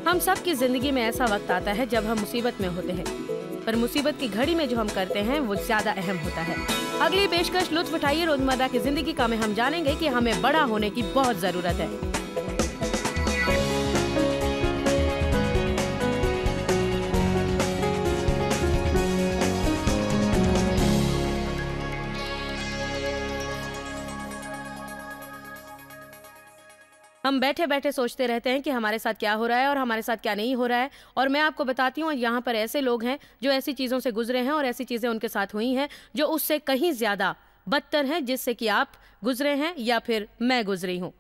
हम सब की जिंदगी में ऐसा वक्त आता है जब हम मुसीबत में होते हैं, पर मुसीबत की घड़ी में जो हम करते हैं वो ज्यादा अहम होता है। अगली पेशकश लुत्फ उठाइए रोजमर्रा की जिंदगी का, में हम जानेंगे कि हमें बड़ा होने की बहुत जरूरत है। हम बैठे बैठे सोचते रहते हैं कि हमारे साथ क्या हो रहा है और हमारे साथ क्या नहीं हो रहा है, और मैं आपको बताती हूँ यहाँ पर ऐसे लोग हैं जो ऐसी चीज़ों से गुजरे हैं और ऐसी चीज़ें उनके साथ हुई हैं जो उससे कहीं ज़्यादा बदतर हैं जिससे कि आप गुजरे हैं या फिर मैं गुजरी हूँ।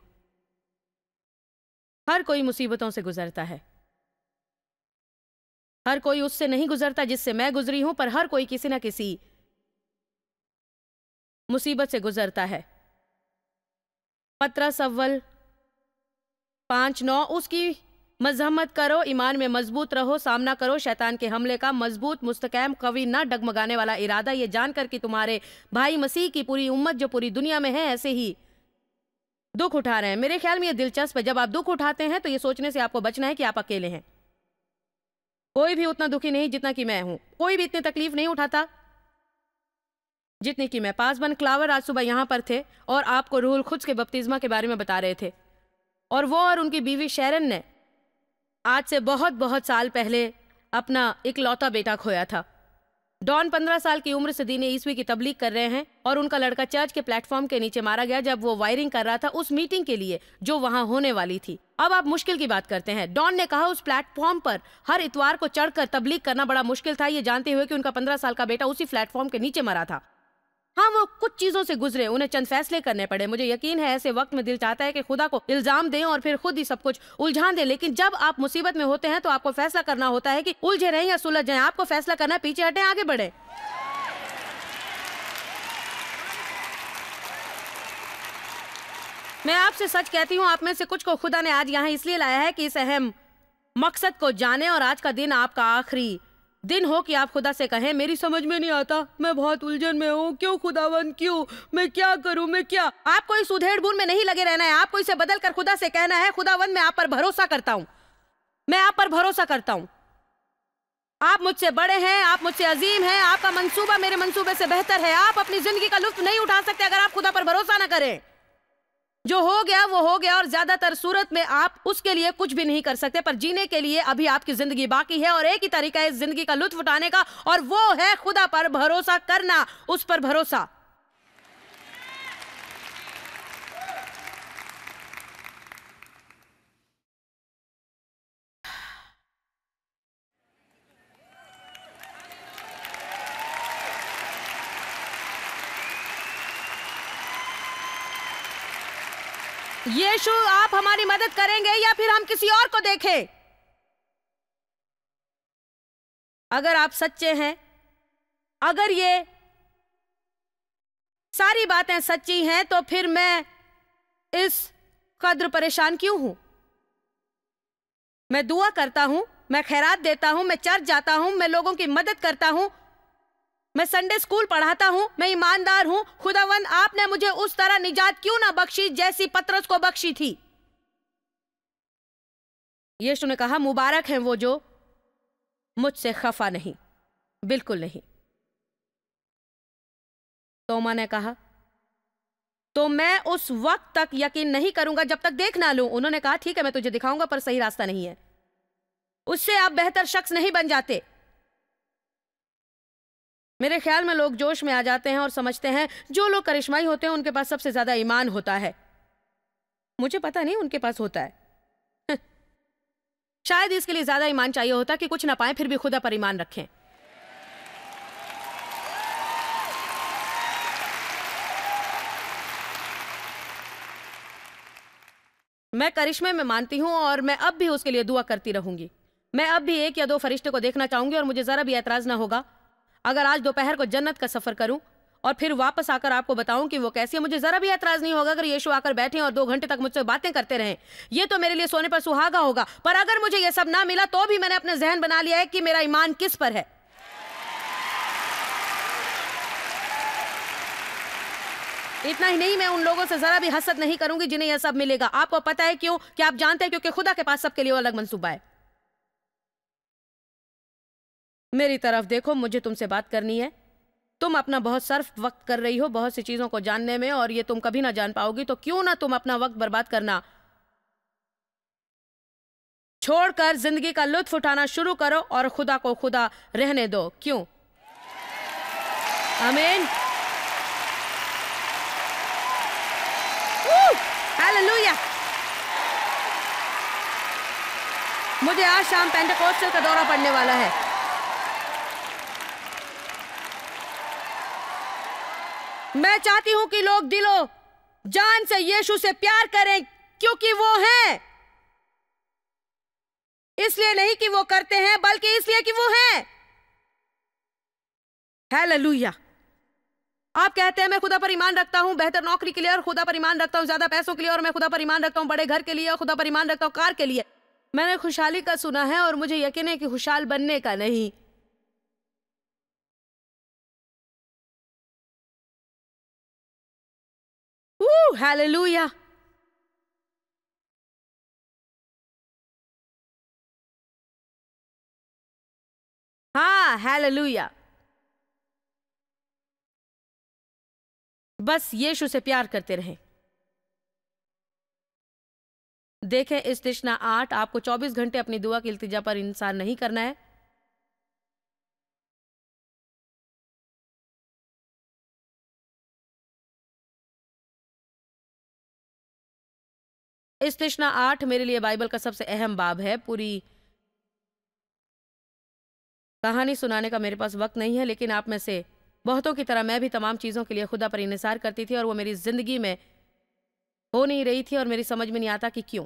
हर कोई मुसीबतों से गुजरता है, हर कोई उससे नहीं गुजरता जिससे मैं गुजरी हूँ, पर हर कोई किसी न किसी मुसीबत से गुजरता है। पत्रस अव्वल 5:9, उसकी मजहमत करो, ईमान में मजबूत रहो, सामना करो शैतान के हमले का, मजबूत मुस्तकाम कवि न डगमगाने वाला इरादा, ये जानकर कि तुम्हारे भाई मसीह की पूरी उम्मत जो पूरी दुनिया में है ऐसे ही दुख उठा रहे हैं। मेरे ख्याल में ये दिलचस्प है, जब आप दुख उठाते हैं तो ये सोचने से आपको बचना है कि आप अकेले हैं। कोई भी उतना दुखी नहीं जितना कि मैं हूं, कोई भी इतनी तकलीफ नहीं उठाता जितनी कि मैं। पासबन क्लावर आज सुबह यहां पर थे और आपको रूहुल खुद्स के बपतिस्मा के बारे में बता रहे थे, और वो और उनकी बीवी शैरन ने आज से बहुत बहुत साल पहले अपना इकलौता बेटा खोया था। डॉन 15 साल की उम्र से दीन-ए ईस्वी की तबलीग कर रहे हैं और उनका लड़का चर्च के प्लेटफॉर्म के नीचे मारा गया जब वो वायरिंग कर रहा था उस मीटिंग के लिए जो वहां होने वाली थी। अब आप मुश्किल की बात करते हैं। डॉन ने कहा उस प्लेटफॉर्म पर हर इतवार को चढ़कर तबलीग करना बड़ा मुश्किल था, ये जानते हुए कि उनका 15 साल का बेटा उसी प्लेटफॉर्म के नीचे मरा था। हाँ, वो कुछ चीजों से गुजरे, उन्हें चंद फैसले करने पड़े। मुझे यकीन है ऐसे वक्त में दिल चाहता है कि खुदा को इल्जाम दें और फिर खुद ही सब कुछ उलझान दें, लेकिन जब आप मुसीबत में होते हैं तो आपको फैसला करना होता है कि उलझे रहें या सुलझ जाएं। आपको फैसला करना है, पीछे हटें आगे बढ़े। मैं आपसे सच कहती हूँ, आप में से कुछ को खुदा ने आज यहाँ इसलिए लाया है कि इस अहम मकसद को जाने, और आज का दिन आपका आखिरी दिन हो कि आप खुदा से कहें मेरी समझ में नहीं आता, मैं बहुत उलझन में हूँ, क्यों खुदावन क्यों, मैं क्या करूँ, मैं क्या। आपको इस उधेड़ बुन में नहीं लगे रहना है, आपको इसे बदल कर खुदा से कहना है खुदावन मैं आप पर भरोसा करता हूँ, मैं आप पर भरोसा करता हूँ। आप मुझसे बड़े हैं, आप मुझसे अजीम हैं, आपका मंसूबा मेरे मंसूबे से बेहतर है। आप अपनी जिंदगी का लुत्फ नहीं उठा सकते अगर आप खुदा पर भरोसा न करें। जो हो गया वो हो गया, और ज्यादातर सूरत में आप उसके लिए कुछ भी नहीं कर सकते, पर जीने के लिए अभी आपकी जिंदगी बाकी है और एक ही तरीका है इस जिंदगी का लुत्फ उठाने का, और वो है खुदा पर भरोसा करना, उस पर भरोसा। यीशु, आप हमारी मदद करेंगे या फिर हम किसी और को देखें? अगर आप सच्चे हैं, अगर ये सारी बातें सच्ची हैं, तो फिर मैं इस कद्र परेशान क्यों हूं? मैं दुआ करता हूं, मैं खैरात देता हूं, मैं चर्च जाता हूं, मैं लोगों की मदद करता हूं, मैं संडे स्कूल पढ़ाता हूं, मैं ईमानदार हूं। खुदावंद, आपने मुझे उस तरह निजात क्यों ना बख्शी जैसी पतरस को बख्शी थी? यीशु ने कहा मुबारक हैं वो जो मुझसे खफा नहीं, बिल्कुल नहीं। तोमा ने कहा तो मैं उस वक्त तक यकीन नहीं करूंगा जब तक देख ना लूं। उन्होंने कहा ठीक है, मैं तुझे दिखाऊंगा, पर सही रास्ता नहीं है। उससे आप बेहतर शख्स नहीं बन जाते। मेरे ख्याल में लोग जोश में आ जाते हैं और समझते हैं जो लोग करिश्माई होते हैं उनके पास सबसे ज्यादा ईमान होता है। मुझे पता नहीं उनके पास होता है शायद इसके लिए ज्यादा ईमान चाहिए होता कि कुछ ना पाए फिर भी खुदा पर ईमान रखें। मैं करिश्मे में मानती हूं और मैं अब भी उसके लिए दुआ करती रहूंगी। मैं अब भी 1 या 2 फरिश्ते को देखना चाहूंगी और मुझे जरा भी ऐतराज ना होगा अगर आज दोपहर को जन्नत का सफर करूं और फिर वापस आकर आपको बताऊं कि वो कैसी है। मुझे जरा भी ऐतराज नहीं होगा अगर यीशु आकर बैठे और 2 घंटे तक मुझसे बातें करते रहें। ये तो मेरे लिए सोने पर सुहागा होगा। पर अगर मुझे ये सब ना मिला तो भी मैंने अपने जहन बना लिया है कि मेरा ईमान किस पर है। इतना ही नहीं, मैं उन लोगों से जरा भी हसद नहीं करूंगी जिन्हें यह सब मिलेगा। आपको पता है क्यों? कि आप जानते हैं क्योंकि खुदा के पास सबके लिए अलग मंसूबा है। मेरी तरफ देखो, मुझे तुमसे बात करनी है। तुम अपना बहुत सर्फ वक्त कर रही हो बहुत सी चीजों को जानने में, और ये तुम कभी ना जान पाओगी, तो क्यों ना तुम अपना वक्त बर्बाद करना छोड़कर जिंदगी का लुत्फ उठाना शुरू करो और खुदा को खुदा रहने दो। क्यों? आमीन। हालेलुया। मुझे आज शाम पेंटेकोस्टल का दौरा पड़ने वाला है। मैं चाहती हूं कि लोग दिलो जान से यीशु से प्यार करें, क्योंकि वो हैं। इसलिए नहीं कि वो करते हैं, बल्कि इसलिए कि वो हैं। हालेलुया। आप कहते हैं मैं खुदा पर ईमान रखता हूं बेहतर नौकरी के लिए, और खुदा पर ईमान रखता हूं ज्यादा पैसों के लिए, और मैं खुदा पर ईमान रखता हूं बड़े घर के लिए, और खुदा पर ईमान रखता हूं कार के लिए। मैंने खुशहाली का सुना है और मुझे यकीन है कि खुशहाल बनने का नहीं। हालेलुया। हाँ, हालेलुया। बस यीशु से प्यार करते रहें। देखें इस तृष्णा 8, आपको 24 घंटे अपनी दुआ की इल्तिजा पर इंतजार नहीं करना है। इस तृष्णा 8 मेरे लिए बाइबल का सबसे अहम बाब है। पूरी कहानी सुनाने का मेरे पास वक्त नहीं है, लेकिन आप में से बहुतों की तरह मैं भी तमाम चीज़ों के लिए खुदा पर इंतजार करती थी, और वो मेरी जिंदगी में हो नहीं रही थी, और मेरी समझ में नहीं आता कि क्यों।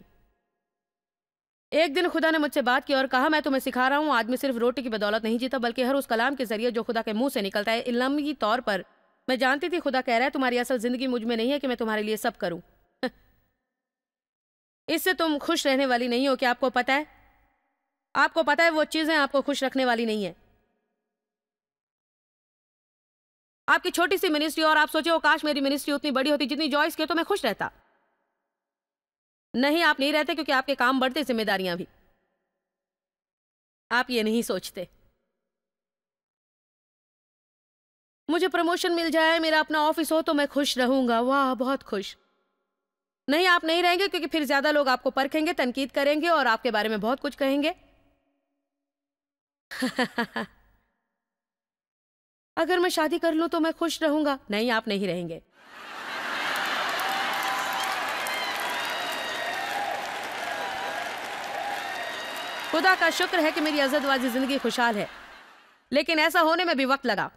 एक दिन खुदा ने मुझसे बात की और कहा, मैं तुम्हें सिखा रहा हूं, आदमी सिर्फ रोटी की बदौलत नहीं जीता, बल्कि हर उस कलाम के जरिए जो खुदा के मुंह से निकलता है। इल्मी तौर पर मैं जानती थी खुदा कह रहा है तुम्हारी असल जिंदगी मुझ में नहीं है कि मैं तुम्हारे लिए सब करूं। इससे तुम खुश रहने वाली नहीं हो। क्या आपको पता है? आपको पता है वो चीजें आपको खुश रखने वाली नहीं है। आपकी छोटी सी मिनिस्ट्री, और आप सोचे हो काश मेरी मिनिस्ट्री उतनी बड़ी होती जितनी जॉयस की, तो मैं खुश रहता। नहीं, आप नहीं रहते, क्योंकि आपके काम बढ़ते, जिम्मेदारियां भी। आप ये नहीं सोचते। मुझे प्रमोशन मिल जाए, मेरा अपना ऑफिस हो, तो मैं खुश रहूंगा। वाह, बहुत खुश। नहीं, आप नहीं रहेंगे, क्योंकि फिर ज्यादा लोग आपको परखेंगे, तनकीद करेंगे और आपके बारे में बहुत कुछ कहेंगे। अगर मैं शादी कर लूं तो मैं खुश रहूंगा। नहीं, आप नहीं रहेंगे। खुदा का शुक्र है कि मेरी अज़दवाजी जिंदगी खुशहाल है, लेकिन ऐसा होने में भी वक्त लगा।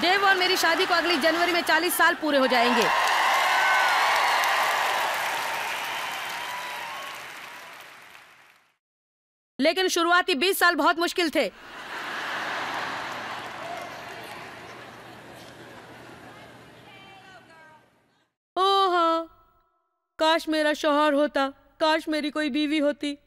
देव और मेरी शादी को अगली जनवरी में 40 साल पूरे हो जाएंगे। लेकिन शुरुआती 20 साल बहुत मुश्किल थे। ओह हाँ, काश मेरा शौहर होता, काश मेरी कोई बीवी होती।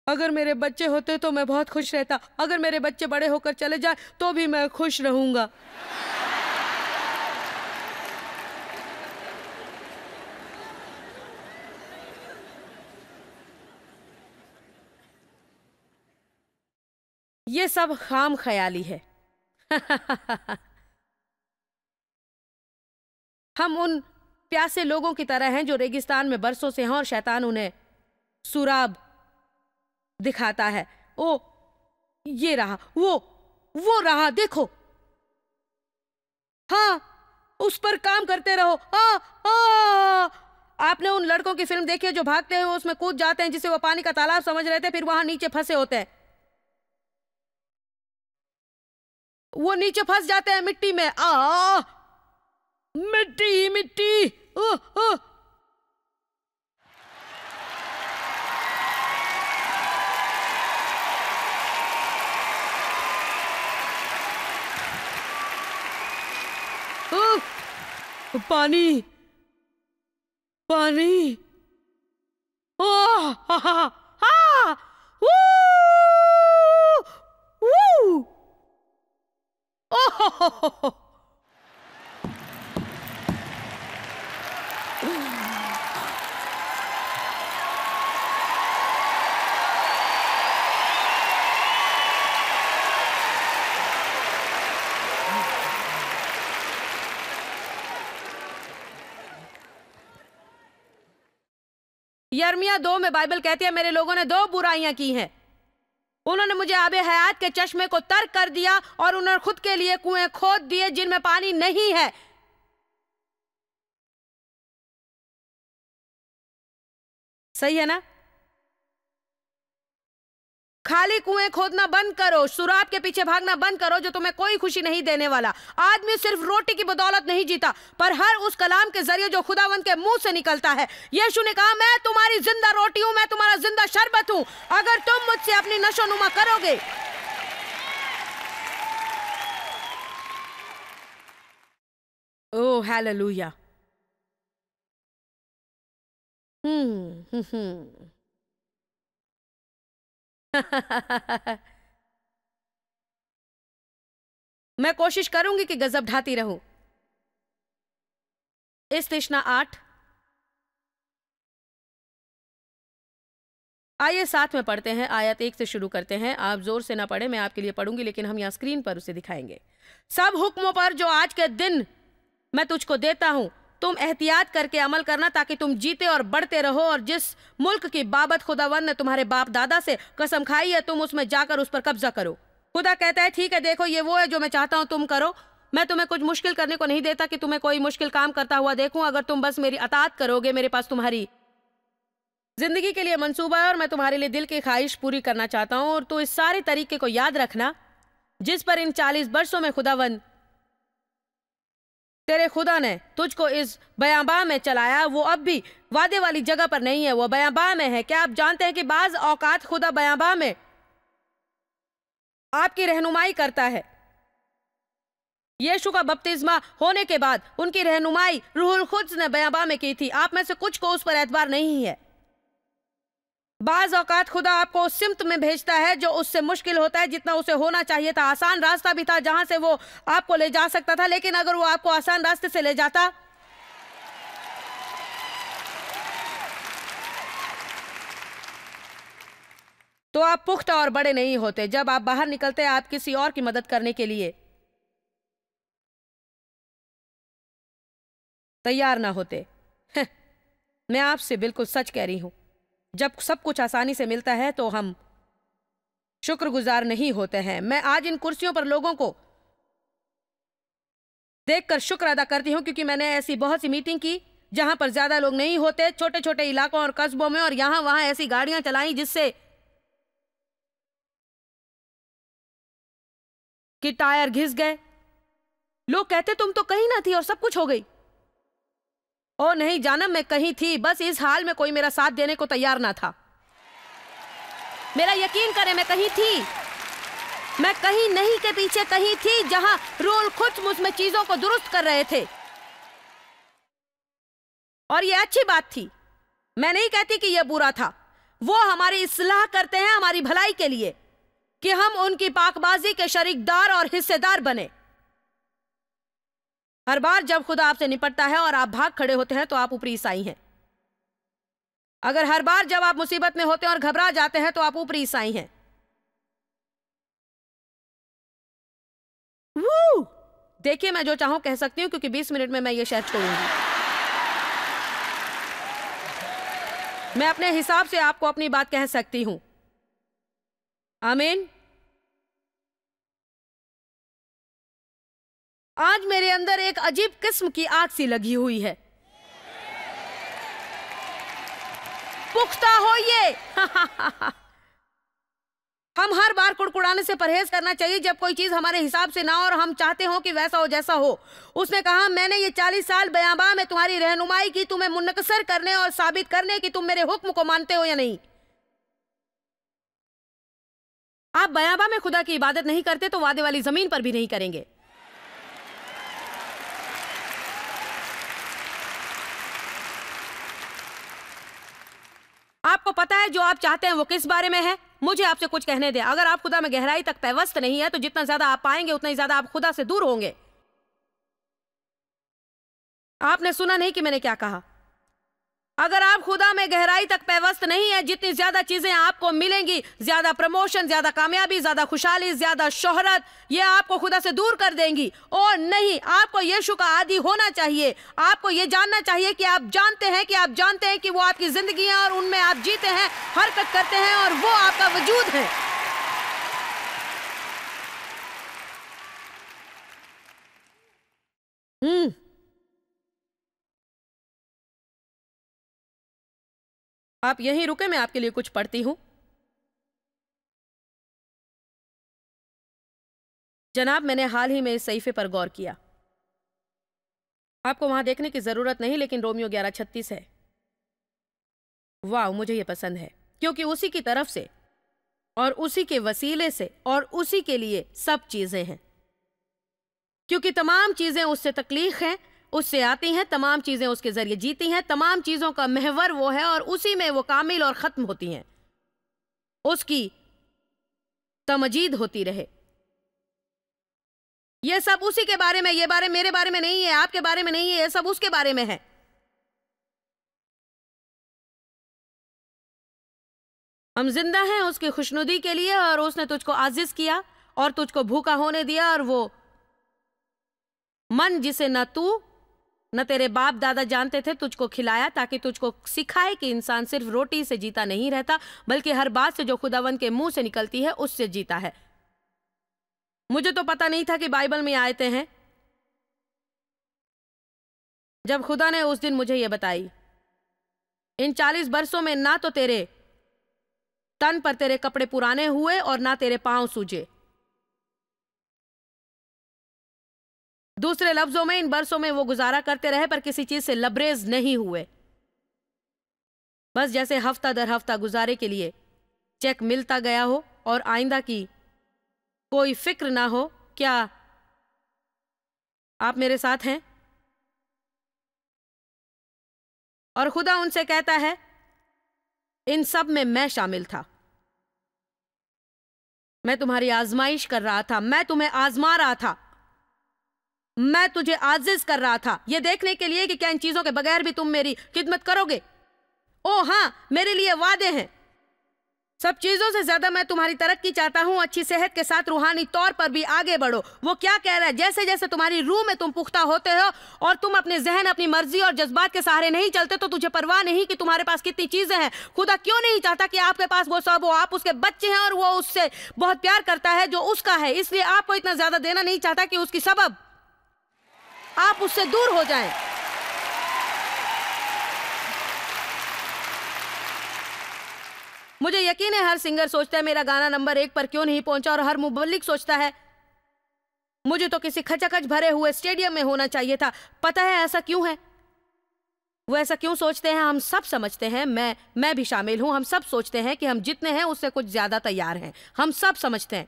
अगर मेरे बच्चे होते तो मैं बहुत खुश रहता। अगर मेरे बच्चे बड़े होकर चले जाए तो भी मैं खुश रहूंगा। ये सब खाम ख्याली है। हम उन प्यासे लोगों की तरह हैं जो रेगिस्तान में बरसों से हैं, और शैतान उन्हें सुराब दिखाता है। ओ, ये रहा, वो रहा, देखो। हाँ, उस पर काम करते रहो। आपने उन लड़कों की फिल्म देखी है जो भागते हैं, उसमें कूद जाते हैं जिसे वो पानी का तालाब समझ रहे थे, फिर वहां नीचे फंसे होते हैं। वो नीचे फंस जाते हैं मिट्टी में। मिट्टी मिट्टी। पानी पानी। हा हा हा। यिर्मयाह 2 में बाइबल कहती है मेरे लोगों ने 2 बुराइयां की हैं। उन्होंने मुझे आबे हयात के चश्मे को तर्क कर दिया और उन्होंने खुद के लिए कुएं खोद दिए जिनमें पानी नहीं है। सही है ना? खाली कुएं खोदना बंद करो, सुराब के पीछे भागना बंद करो जो तुम्हें कोई खुशी नहीं देने वाला। आदमी सिर्फ रोटी की बदौलत नहीं जीता, पर हर उस कलाम के जरिए जो खुदावंद के मुंह से निकलता है। यीशु ने कहा मैं तुम्हारी जिंदा रोटी हूं, मैं तुम्हारा जिंदा शरबत हूं। अगर तुम मुझसे अपनी नशोनुमा करोगे। Oh hallelujah. मैं कोशिश करूंगी कि गजब ढाती रहूं। इस तृष्णा 8, आइए साथ में पढ़ते हैं। आयत 1 से शुरू करते हैं। आप जोर से ना पढ़े, मैं आपके लिए पढ़ूंगी, लेकिन हम यहां स्क्रीन पर उसे दिखाएंगे। सब हुक्मों पर जो आज के दिन मैं तुझको देता हूं, तुम एहतियात करके अमल करना ताकि तुम जीते और बढ़ते रहो, और जिस मुल्क की बाबत खुदावंद ने तुम्हारे बाप दादा से कसम खाई है तुम उसमें जाकर उस पर कब्जा करो। खुदा कहता है ठीक है, देखो ये वो है जो मैं चाहता हूं तुम करो। मैं तुम्हें कुछ मुश्किल करने को नहीं देता कि तुम्हें कोई मुश्किल काम करता हुआ देखूं। अगर तुम बस मेरी अतात करोगे, मेरे पास तुम्हारी जिंदगी के लिए मंसूबा है और मैं तुम्हारे लिए दिल की ख्वाहिश पूरी करना चाहता हूं। और तो इस सारे तरीके को याद रखना जिस पर इन 40 वर्षों में खुदावंद तेरे खुदा ने तुझको इस बयाबां में चलाया, वो अब भी वादे वाली जगह पर नहीं है, वो बयाबां में है। क्या आप जानते हैं कि बाज औकात खुदा बयाबां में आपकी रहनुमाई करता है। यीशु का बपतिस्मा होने के बाद उनकी रहनुमाई रूहुल कुद्स ने बयाबां में की थी। आप में से कुछ को उस पर एतबार नहीं है। बाज औकात खुदा आपको उस सिमत में भेजता है जो उससे मुश्किल होता है जितना उसे होना चाहिए था। आसान रास्ता भी था जहां से वो आपको ले जा सकता था, लेकिन अगर वो आपको आसान रास्ते से ले जाता तो आप पुख्ता और बड़े नहीं होते। जब आप बाहर निकलते आप किसी और की मदद करने के लिए तैयार ना होते। मैं आपसे बिल्कुल सच कह रही हूं, जब सब कुछ आसानी से मिलता है तो हम शुक्रगुजार नहीं होते हैं। मैं आज इन कुर्सियों पर लोगों को देखकर शुक्र अदा करती हूं क्योंकि मैंने ऐसी बहुत सी मीटिंग की जहां पर ज्यादा लोग नहीं होते, छोटे छोटे इलाकों और कस्बों में, और यहां वहां ऐसी गाड़ियां चलाई जिससे कि टायर घिस गए। लोग कहते तुम तो कहीं ना थी और सब कुछ हो गई। ओ नहीं जानम, मैं कहीं थी, बस इस हाल में कोई मेरा साथ देने को तैयार ना था। मेरा यकीन करें, मैं कहीं थी, मैं कहीं नहीं के पीछे कहीं थी जहां रूहुल कुद्स मुझमें चीजों को दुरुस्त कर रहे थे, और ये अच्छी बात थी। मैं नहीं कहती कि यह बुरा था। वो हमारी इस्लाह करते हैं हमारी भलाई के लिए, कि हम उनकी पाकबाजी के शरीकदार और हिस्सेदार बने। हर बार जब खुदा आपसे निपटता है और आप भाग खड़े होते हैं तो आप ऊपरी ईसाई हैं। अगर हर बार जब आप मुसीबत में होते हैं और घबरा जाते हैं तो आप ऊपरी ईसाई हैं। देखिए, मैं जो चाहूं कह सकती हूं क्योंकि 20 मिनट में मैं ये शहर छोड़ूंगी। मैं अपने हिसाब से आपको अपनी बात कह सकती हूं। आमीन। आज मेरे अंदर एक अजीब किस्म की आग सी लगी हुई है। पुख्ता होइए। हम हर बार कुड़कुड़ाने से परहेज करना चाहिए जब कोई चीज हमारे हिसाब से ना हो और हम चाहते हो कि वैसा हो जैसा हो। उसने कहा मैंने ये 40 साल बयाबां में तुम्हारी रहनुमाई की, तुम्हें मुनकसर करने और साबित करने कि तुम मेरे हुक्म को मानते हो या नहीं। आप बयाबां में खुदा की इबादत नहीं करते तो वादे वाली जमीन पर भी नहीं करेंगे। आपको पता है जो आप चाहते हैं वो किस बारे में है। मुझे आपसे कुछ कहने दें, अगर आप खुदा में गहराई तक पैवस्त नहीं है तो जितना ज्यादा आप पाएंगे उतना ही ज्यादा आप खुदा से दूर होंगे। आपने सुना नहीं कि मैंने क्या कहा? अगर आप खुदा में गहराई तक पैवस्त नहीं है, जितनी ज्यादा चीजें आपको मिलेंगी, ज्यादा प्रमोशन, ज्यादा कामयाबी, ज्यादा खुशहाली, ज्यादा शोहरत, ये आपको खुदा से दूर कर देंगी। और नहीं, आपको यीशु का आदी होना चाहिए। आपको ये जानना चाहिए कि आप जानते हैं कि वो आपकी जिंदगी है और उनमें आप जीते हैं, हरकत करते हैं और वो आपका वजूद है। आप यहीं रुके, मैं आपके लिए कुछ पढ़ती हूं। जनाब, मैंने हाल ही में इस सहीफे पर गौर किया। आपको वहां देखने की जरूरत नहीं, लेकिन रोमियो 11:36 है। वाह, मुझे यह पसंद है, क्योंकि उसी की तरफ से और उसी के वसीले से और उसी के लिए सब चीजें हैं। क्योंकि तमाम चीजें उससे तख्लीक हैं, उससे आती हैं, तमाम चीजें उसके जरिए जीती हैं, तमाम चीजों का महवर वो है और उसी में वो कामिल और खत्म होती हैं। उसकी तमजीद होती रहे। ये सब उसी के बारे में, ये बारे मेरे बारे में नहीं है, आपके बारे में नहीं है, ये सब उसके बारे में है। हम जिंदा हैं उसकी खुशनुदी के लिए, और उसने तुझको आजिज किया और तुझको भूखा होने दिया, और वो मन जिसे न तू न तेरे बाप दादा जानते थे तुझको खिलाया, ताकि तुझको सिखाए कि इंसान सिर्फ रोटी से जीता नहीं रहता, बल्कि हर बात से जो खुदावंद के मुंह से निकलती है उससे जीता है। मुझे तो पता नहीं था कि बाइबल में आयतें हैं। जब खुदा ने उस दिन मुझे यह बताई, इन 40 बरसों में ना तो तेरे तन पर तेरे कपड़े पुराने हुए और ना तेरे पांव सूजे। दूसरे लफ्जों में, इन बरसों में वो गुजारा करते रहे पर किसी चीज से लबरेज नहीं हुए। बस जैसे हफ्ता दर हफ्ता गुजारे के लिए चेक मिलता गया हो और आइंदा की कोई फिक्र ना हो। क्या आप मेरे साथ हैं? और खुदा उनसे कहता है, इन सब में मैं शामिल था। मैं तुम्हारी आजमाइश कर रहा था, मैं तुम्हें आजमा रहा था, मैं तुझे आजिज कर रहा था, यह देखने के लिए कि क्या इन चीजों के बगैर भी तुम मेरी खिदमत करोगे। ओ हाँ, मेरे लिए वादे हैं। सब चीजों से ज्यादा मैं तुम्हारी तरक्की चाहता हूं, अच्छी सेहत के साथ रूहानी तौर पर भी आगे बढ़ो। वो क्या कह रहा है? जैसे जैसे तुम्हारी रूह में तुम पुख्ता होते हो और तुम अपने जहन, अपनी मर्जी और जज्बात के सहारे नहीं चलते, तो तुझे परवाह नहीं कि तुम्हारे पास कितनी चीजें हैं। खुदा क्यों नहीं चाहता कि आपके पास वो सब हो? आप उसके बच्चे हैं और वो उससे बहुत प्यार करता है जो उसका है, इसलिए आपको इतना ज्यादा देना नहीं चाहता कि उसकी सबब आप उससे दूर हो जाएं। मुझे यकीन है हर सिंगर सोचता है मेरा गाना नंबर 1 पर क्यों नहीं पहुंचा, और हर मुबल्लिग सोचता है मुझे तो किसी खचाखच भरे हुए स्टेडियम में होना चाहिए था। पता है ऐसा क्यों है? वो ऐसा क्यों सोचते हैं? हम सब समझते हैं, मैं भी शामिल हूं। हम सब सोचते हैं कि हम जितने हैं उससे कुछ ज्यादा तैयार हैं। हम सब समझते हैं,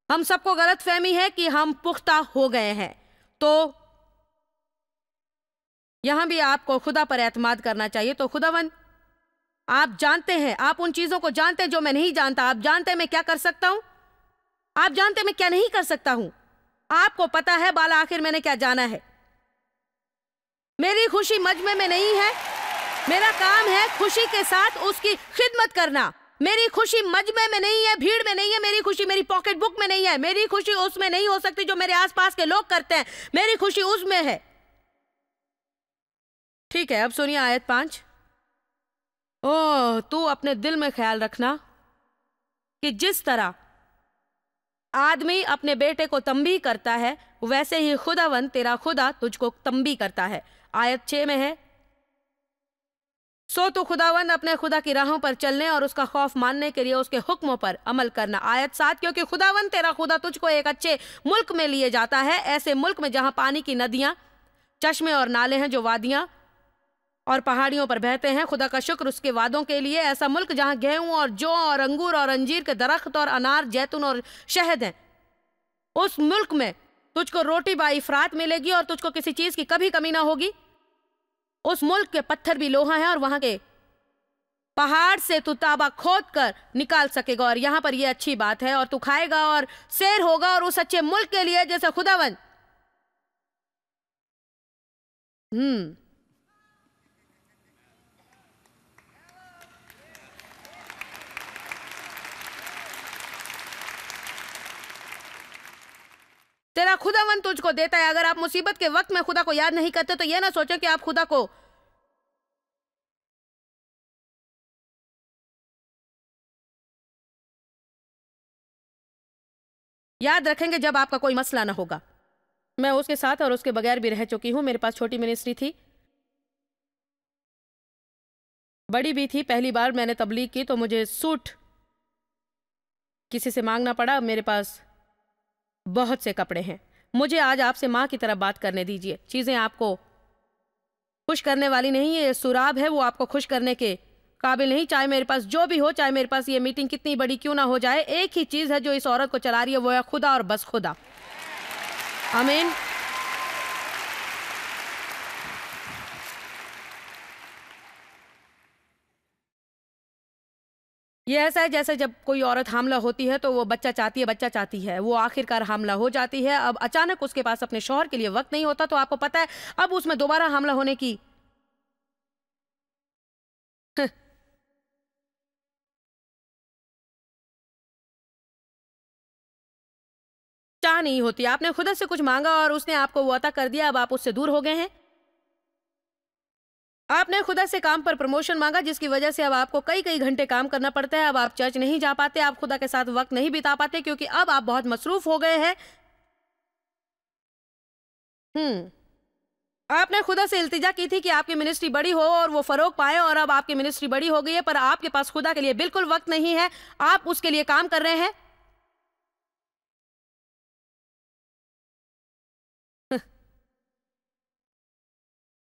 हम सबको गलत फहमी है कि हम पुख्ता हो गए हैं। तो यहां भी आपको खुदा पर एतमाद करना चाहिए। तो खुदावन, आप जानते हैं, आप उन चीजों को जानते हैं जो मैं नहीं जानता। आप जानते हैं मैं क्या कर सकता हूं, आप जानते हैं मैं क्या नहीं कर सकता हूं। आपको पता है बाला आखिर मैंने क्या जाना है। मेरी खुशी मजमे में नहीं है, मेरा काम है खुशी के साथ उसकी खिदमत करना। मेरी खुशी मजमे में नहीं है, भीड़ में नहीं है। मेरी खुशी मेरी पॉकेट बुक में नहीं है। मेरी खुशी उसमें नहीं हो सकती जो मेरे आसपास के लोग करते हैं। मेरी खुशी उसमें है। ठीक है, अब सुनिए आयत 5। ओह, तू अपने दिल में ख्याल रखना कि जिस तरह आदमी अपने बेटे को तंबीह करता है, वैसे ही खुदावन तेरा खुदा तुझको तंबीह करता है। आयत 6 में है, सो तो खुदावंद अपने खुदा की राहों पर चलने और उसका खौफ मानने के लिए उसके हुक्मों पर अमल करना। आयत 7, क्योंकि खुदावंद तेरा खुदा तुझको एक अच्छे मुल्क में लिए जाता है, ऐसे मुल्क में जहां पानी की नदियां, चश्मे और नाले हैं, जो वादियां और पहाड़ियों पर बहते हैं। खुदा का शुक्र उसके वादों के लिए। ऐसा मुल्क जहां गेहूं और जौ और अंगूर और अंजीर के दरख्त और अनार, जैतून और शहद हैं। उस मुल्क में तुझको रोटी बाइफरात मिलेगी और तुझको किसी चीज की कभी कमी ना होगी। उस मुल्क के पत्थर भी लोहा है और वहां के पहाड़ से तू ताबा खोद कर निकाल सकेगा। और यहां पर यह अच्छी बात है, और तू खाएगा और सैर होगा और उस अच्छे मुल्क के लिए जैसे खुदावन तेरा खुदावन तुझको देता है। अगर आप मुसीबत के वक्त में खुदा को याद नहीं करते तो यह ना सोचें कि आप खुदा को याद रखेंगे जब आपका कोई मसला ना होगा। मैं उसके साथ और उसके बगैर भी रह चुकी हूं। मेरे पास छोटी मिनिस्ट्री थी, बड़ी भी थी। पहली बार मैंने तबलीग की तो मुझे सूट किसी से मांगना पड़ा। मेरे पास बहुत से कपड़े हैं। मुझे आज आपसे माँ की तरह बात करने दीजिए। चीज़ें आपको खुश करने वाली नहीं है। ये सुराब है, वो आपको खुश करने के काबिल नहीं। चाहे मेरे पास जो भी हो, चाहे मेरे पास ये मीटिंग कितनी बड़ी क्यों ना हो जाए, एक ही चीज़ है जो इस औरत को चला रही है, वो है खुदा और बस खुदा। आमीन। ये ऐसा है जैसे जब कोई औरत हामला होती है तो वो बच्चा चाहती है, वो आखिरकार हामला हो जाती है। अब अचानक उसके पास अपने शौहर के लिए वक्त नहीं होता, तो आपको पता है अब उसमें दोबारा हामला होने की चाह नहीं होती। आपने खुदा से कुछ मांगा और उसने आपको वो अता कर दिया, अब आप उससे दूर हो गए हैं। आपने खुदा से काम पर प्रमोशन मांगा जिसकी वजह से अब आपको कई कई घंटे काम करना पड़ता है। अब आप चर्च नहीं जा पाते, आप खुदा के साथ वक्त नहीं बिता पाते क्योंकि अब आप बहुत मसरूफ हो गए हैं। आपने खुदा से इल्तिजा की थी कि आपकी मिनिस्ट्री बड़ी हो और वो फरोग पाए, और अब आपकी मिनिस्ट्री बड़ी हो गई है पर आपके पास खुदा के लिए बिल्कुल वक्त नहीं है। आप उसके लिए काम कर रहे हैं।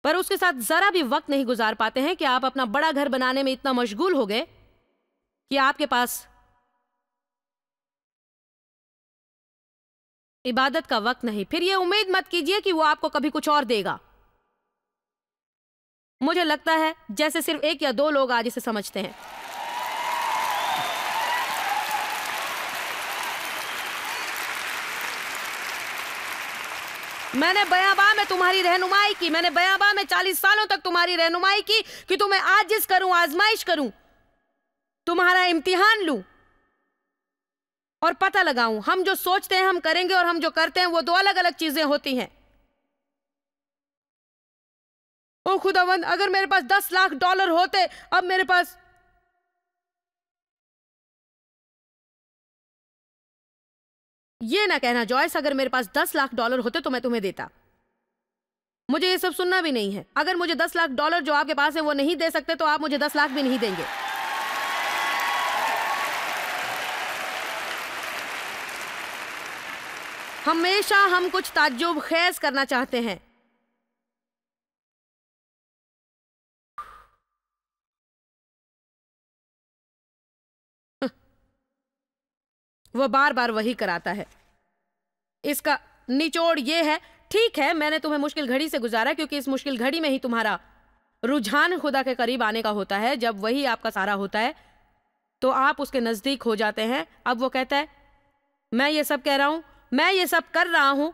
पर उसके साथ जरा भी वक्त नहीं गुजार पाते हैं कि आप अपना बड़ा घर बनाने में इतना मशगूल हो गए कि आपके पास इबादत का वक्त नहीं। फिर ये उम्मीद मत कीजिए कि वो आपको कभी कुछ और देगा। मुझे लगता है जैसे सिर्फ एक या दो लोग आज इसे समझते हैं। मैंने बयाबा में तुम्हारी रहनुमाई की, मैंने बयाबा में 40 सालों तक तुम्हारी रहनुमाई की कि तुम्हें आजिज करूं, आजमाइश करूं, तुम्हारा इम्तिहान लूं और पता लगाऊं। हम जो सोचते हैं हम करेंगे और हम जो करते हैं वो दो अलग अलग चीजें होती हैं। ओ खुदावंद, अगर मेरे पास $10 लाख होते, अब मेरे पास ये ना कहना जॉयस, अगर मेरे पास $10 लाख होते तो मैं तुम्हें देता। मुझे ये सब सुनना भी नहीं है। अगर मुझे $10 लाख जो आपके पास है वो नहीं दे सकते तो आप मुझे 10 लाख भी नहीं देंगे। हमेशा हम कुछ ताज्जुब खेज करना चाहते हैं। वो बार बार वही कराता है। इसका निचोड़ ये है, ठीक है मैंने तुम्हें मुश्किल घड़ी से गुजारा क्योंकि इस मुश्किल घड़ी में ही तुम्हारा रुझान खुदा के करीब आने का होता है। जब वही आपका सहारा होता है तो आप उसके नजदीक हो जाते हैं। अब वो कहता है मैं ये सब कह रहा हूं, मैं ये सब कर रहा हूं,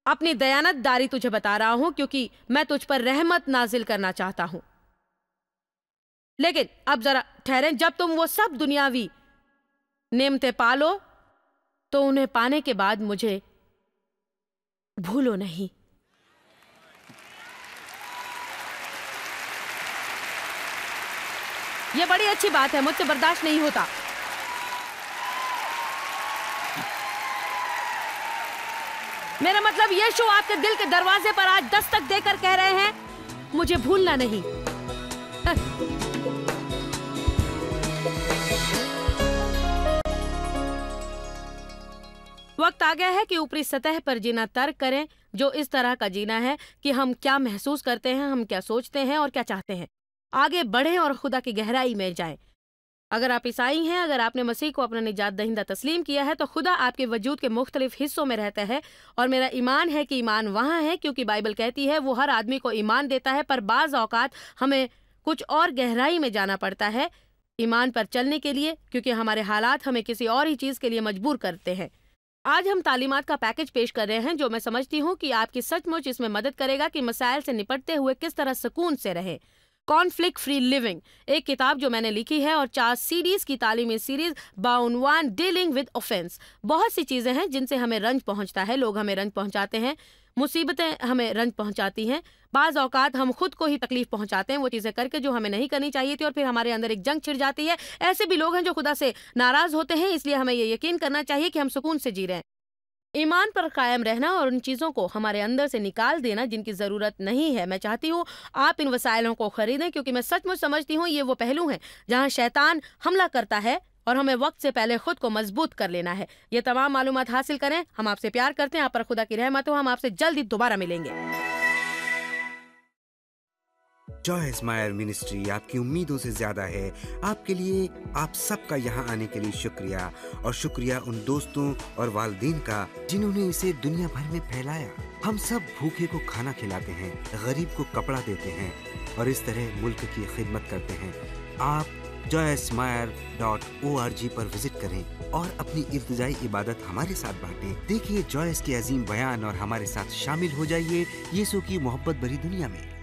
अपनी दयानतदारी तुझे बता रहा हूं क्योंकि मैं तुझ पर रहमत नाजिल करना चाहता हूं। लेकिन अब जरा ठहरें, जब तुम वो सब दुनियावी नेमतें पालो तो उन्हें पाने के बाद मुझे भूलो नहीं। यह बड़ी अच्छी बात है, मुझसे बर्दाश्त नहीं होता। मेरा मतलब यीशु आपके दिल के दरवाजे पर आज दस्तक देकर कह रहे हैं मुझे भूलना नहीं। वक्त आ गया है कि ऊपरी सतह पर जीना तर्क करें, जो इस तरह का जीना है कि हम क्या महसूस करते हैं, हम क्या सोचते हैं और क्या चाहते हैं। आगे बढ़ें और खुदा की गहराई में जाएं। अगर आप ईसाई हैं, अगर आपने मसीह को अपना निजात दहिंदा तस्लीम किया है तो खुदा आपके वजूद के मुख्तलिफ हिस्सों में रहता है। और मेरा ईमान है कि ईमान वहाँ है क्योंकि बाइबल कहती है वो हर आदमी को ईमान देता है, पर बाज़ औकात हमें कुछ और गहराई में जाना पड़ता है ईमान पर चलने के लिए, क्योंकि हमारे हालात हमें किसी और ही चीज़ के लिए मजबूर करते हैं। आज हम तालीमात का पैकेज पेश कर रहे हैं जो मैं समझती हूँ कि आपकी सचमुच इसमें मदद करेगा कि मसाइल से निपटते हुए किस तरह सुकून से रहें। कॉन्फ्लिक्ट फ्री लिविंग, एक किताब जो मैंने लिखी है, और 4 सीरीज की तालीमी सीरीज बाउनवान डीलिंग विद ऑफेंस। बहुत सी चीजें हैं जिनसे हमें रंज पहुंचता है, लोग हमें रंज पहुंचाते हैं, मुसीबतें हमें रंज पहुंचाती हैं, बाज औकात हम खुद को ही तकलीफ पहुंचाते हैं वो चीजें करके जो हमें नहीं करनी चाहिए थी, और फिर हमारे अंदर एक जंग छिड़ जाती है। ऐसे भी लोग हैं जो खुदा से नाराज होते हैं, इसलिए हमें ये यकीन करना चाहिए कि हम सुकून से जी रहे हैं। ईमान पर कायम रहना और उन चीज़ों को हमारे अंदर से निकाल देना जिनकी ज़रूरत नहीं है। मैं चाहती हूँ आप इन वसाइलों को खरीदें, क्योंकि मैं सचमुच समझती हूँ ये वो पहलू हैं जहाँ शैतान हमला करता है और हमें वक्त से पहले खुद को मजबूत कर लेना है। ये तमाम मालूमात हासिल करें। हम आपसे प्यार करते हैं, आप पर खुदा की रहमत हो। हम आपसे जल्दी दोबारा मिलेंगे। जॉय स्माइल मिनिस्ट्री आपकी उम्मीदों से ज्यादा है। आपके लिए आप सबका यहाँ आने के लिए शुक्रिया, और शुक्रिया उन दोस्तों और वालिदैन का जिन्होंने इसे दुनिया भर में फैलाया। हम सब भूखे को खाना खिलाते हैं, गरीब को कपड़ा देते हैं और इस तरह मुल्क की खिदमत करते हैं। आप joysmire.org पर विजिट करें और अपनी इब्तिदाई इबादत हमारे साथ बांटें। देखिए जॉयस के अजीम बयान और हमारे साथ शामिल हो जाइए यीशु की मोहब्बत भरी दुनिया में।